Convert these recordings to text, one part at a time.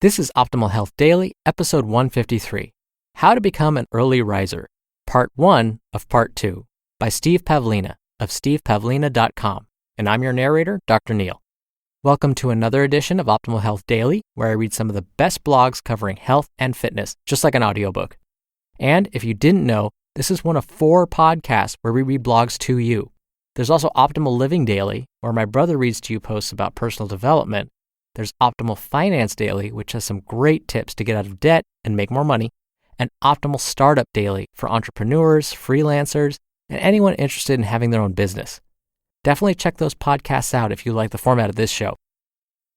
This is Optimal Health Daily, episode 153, How to Become an Early Riser, part 1 of part 2, by Steve Pavlina of stevepavlina.com, and I'm your narrator, Dr. Neil. Welcome to another edition of Optimal Health Daily, where I read some of the best blogs covering health and fitness, just like an audiobook. And if you didn't know, this is one of 4 podcasts where we read blogs to you. There's also Optimal Living Daily, where my brother reads to you posts about personal development. There's Optimal Finance Daily, which has some great tips to get out of debt and make more money, and Optimal Startup Daily for entrepreneurs, freelancers, and anyone interested in having their own business. Definitely check those podcasts out if you like the format of this show.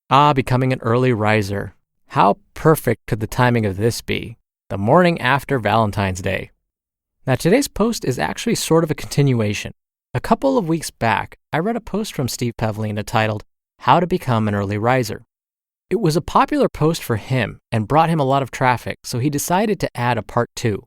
Becoming an early riser. How perfect could the timing of this be? The morning after Valentine's Day. Now, today's post is actually sort of a continuation. A couple of weeks back, I read a post from Steve Pavlina titled, How to Become an Early Riser. It was a popular post for him and brought him a lot of traffic, so he decided to add a part 2.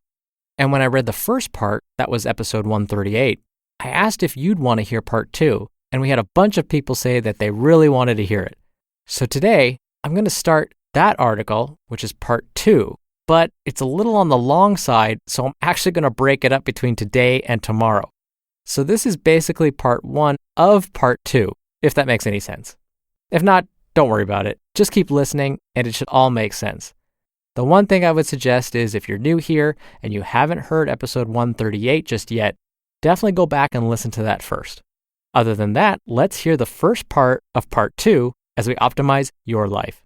And when I read the first part, that was episode 138, I asked if you'd want to hear part 2, and we had a bunch of people say that they really wanted to hear it. So today, I'm going to start that article, which is part 2, but it's a little on the long side, so I'm actually going to break it up between today and tomorrow. So this is basically part 1 of part 2, if that makes any sense. If not, don't worry about it. Just keep listening, and it should all make sense. The one thing I would suggest is if you're new here and you haven't heard episode 138 just yet, definitely go back and listen to that first. Other than that, let's hear the first part of part 2 as we optimize your life.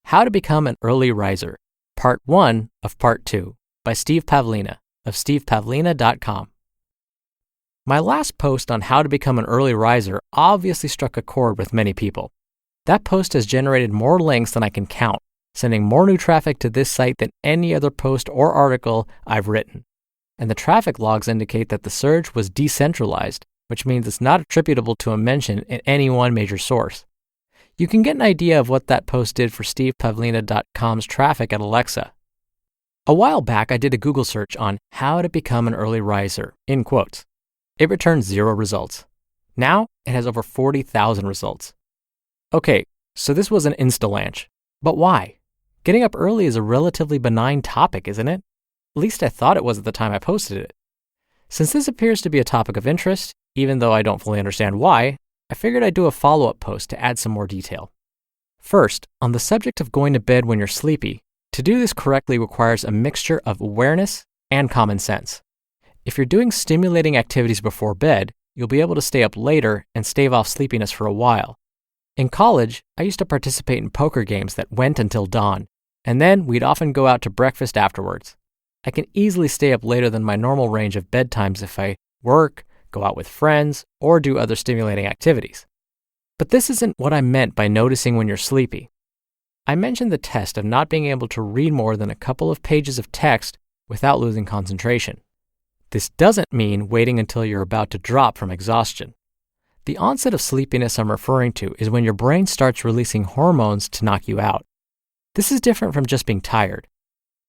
How to Become an Early Riser, part 1 of part 2, by Steve Pavlina of stevepavlina.com. My last post on how to become an early riser obviously struck a chord with many people. That post has generated more links than I can count, sending more new traffic to this site than any other post or article I've written. And the traffic logs indicate that the surge was decentralized, which means it's not attributable to a mention in any one major source. You can get an idea of what that post did for stevepavlina.com's traffic at Alexa. A while back, I did a Google search on how to become an early riser, in quotes. It returned 0 results. Now, it has over 40,000 results. Okay, so this was an Instalanche. But why? Getting up early is a relatively benign topic, isn't it? At least I thought it was at the time I posted it. Since this appears to be a topic of interest, even though I don't fully understand why, I figured I'd do a follow-up post to add some more detail. First, on the subject of going to bed when you're sleepy, to do this correctly requires a mixture of awareness and common sense. If you're doing stimulating activities before bed, you'll be able to stay up later and stave off sleepiness for a while. In college, I used to participate in poker games that went until dawn, and then we'd often go out to breakfast afterwards. I can easily stay up later than my normal range of bedtimes if I work, go out with friends, or do other stimulating activities. But this isn't what I meant by noticing when you're sleepy. I mentioned the test of not being able to read more than a couple of pages of text without losing concentration. This doesn't mean waiting until you're about to drop from exhaustion. The onset of sleepiness I'm referring to is when your brain starts releasing hormones to knock you out. This is different from just being tired.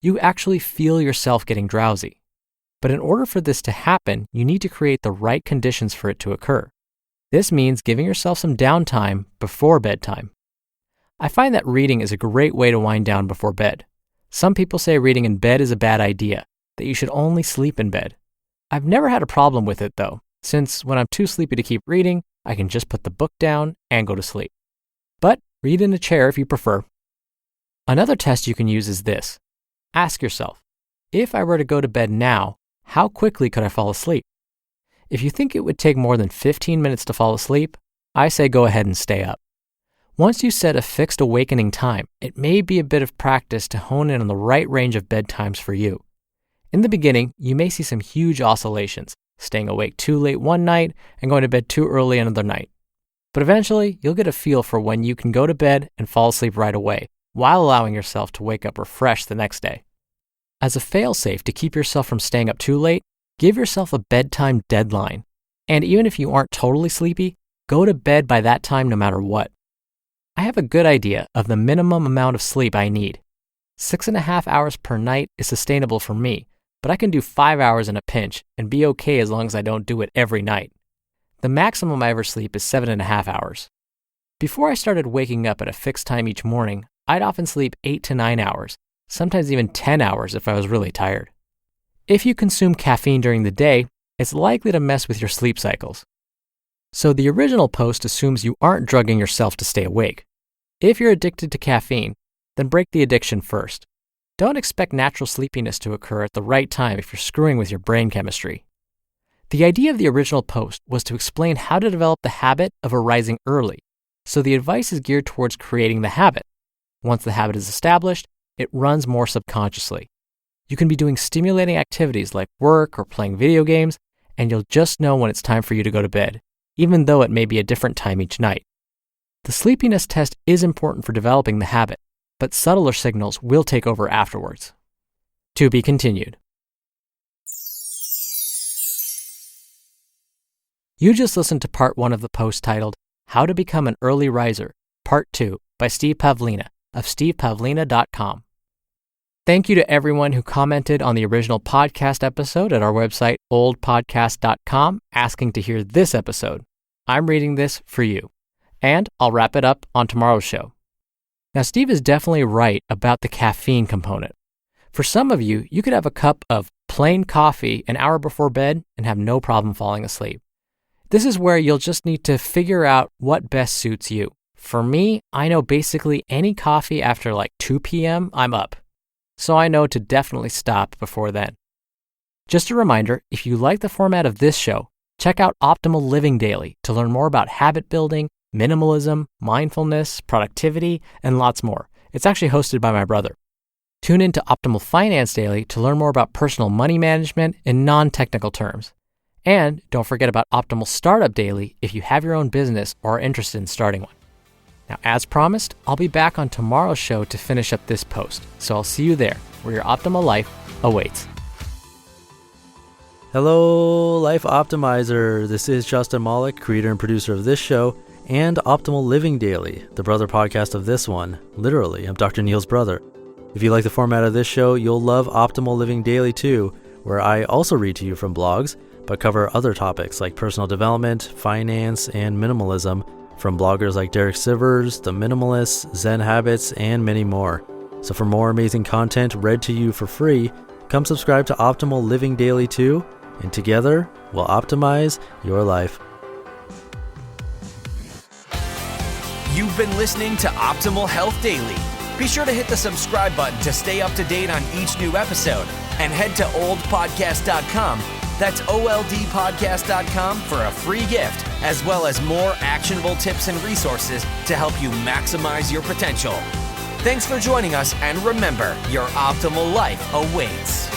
You actually feel yourself getting drowsy. But in order for this to happen, you need to create the right conditions for it to occur. This means giving yourself some downtime before bedtime. I find that reading is a great way to wind down before bed. Some people say reading in bed is a bad idea, that you should only sleep in bed. I've never had a problem with it though, since when I'm too sleepy to keep reading, I can just put the book down and go to sleep. But read in a chair if you prefer. Another test you can use is this. Ask yourself, if I were to go to bed now, how quickly could I fall asleep? If you think it would take more than 15 minutes to fall asleep, I say go ahead and stay up. Once you set a fixed awakening time, it may be a bit of practice to hone in on the right range of bedtimes for you. In the beginning, you may see some huge oscillations, staying awake too late one night and going to bed too early another night. But eventually, you'll get a feel for when you can go to bed and fall asleep right away, while allowing yourself to wake up refreshed the next day. As a fail-safe to keep yourself from staying up too late, give yourself a bedtime deadline. And even if you aren't totally sleepy, go to bed by that time no matter what. I have a good idea of the minimum amount of sleep I need. 6.5 hours per night is sustainable for me, but I can do 5 hours in a pinch and be okay as long as I don't do it every night. The maximum I ever sleep is 7.5 hours. Before I started waking up at a fixed time each morning, I'd often sleep 8 to 9 hours, sometimes even 10 hours if I was really tired. If you consume caffeine during the day, it's likely to mess with your sleep cycles. So the original post assumes you aren't drugging yourself to stay awake. If you're addicted to caffeine, then break the addiction first. Don't expect natural sleepiness to occur at the right time if you're screwing with your brain chemistry. The idea of the original post was to explain how to develop the habit of arising early, so the advice is geared towards creating the habit. Once the habit is established, it runs more subconsciously. You can be doing stimulating activities like work or playing video games, and you'll just know when it's time for you to go to bed, even though it may be a different time each night. The sleepiness test is important for developing the habit, but subtler signals will take over afterwards. To be continued. You just listened to part 1 of the post titled, How to Become an Early Riser, Part 2 by Steve Pavlina of stevepavlina.com. Thank you to everyone who commented on the original podcast episode at our website, oldpodcast.com, asking to hear this episode. I'm reading this for you. And I'll wrap it up on tomorrow's show. Now, Steve is definitely right about the caffeine component. For some of you, you could have a cup of plain coffee an hour before bed and have no problem falling asleep. This is where you'll just need to figure out what best suits you. For me, I know basically any coffee after like 2 p.m., I'm up. So I know to definitely stop before then. Just a reminder, if you like the format of this show, check out Optimal Living Daily to learn more about habit building, minimalism, mindfulness, productivity, and lots more. It's actually hosted by my brother. Tune in to Optimal Finance Daily to learn more about personal money management in non-technical terms. And don't forget about Optimal Startup Daily if you have your own business or are interested in starting one. Now, as promised, I'll be back on tomorrow's show to finish up this post. So I'll see you there, where your optimal life awaits. Hello, Life Optimizer. This is Justin Malik, creator and producer of this show and Optimal Living Daily, the brother podcast of this one. Literally, I'm Dr. Neil's brother. If you like the format of this show, you'll love Optimal Living Daily too, where I also read to you from blogs, but cover other topics like personal development, finance, and minimalism from bloggers like Derek Sivers, The Minimalists, Zen Habits, and many more. So for more amazing content read to you for free, come subscribe to Optimal Living Daily too, and together we'll optimize your life. You've been listening to Optimal Health Daily. Be sure to hit the subscribe button to stay up to date on each new episode, and head to oldpodcast.com. That's oldpodcast.com for a free gift, as well as more actionable tips and resources to help you maximize your potential. Thanks for joining us, and remember, your optimal life awaits.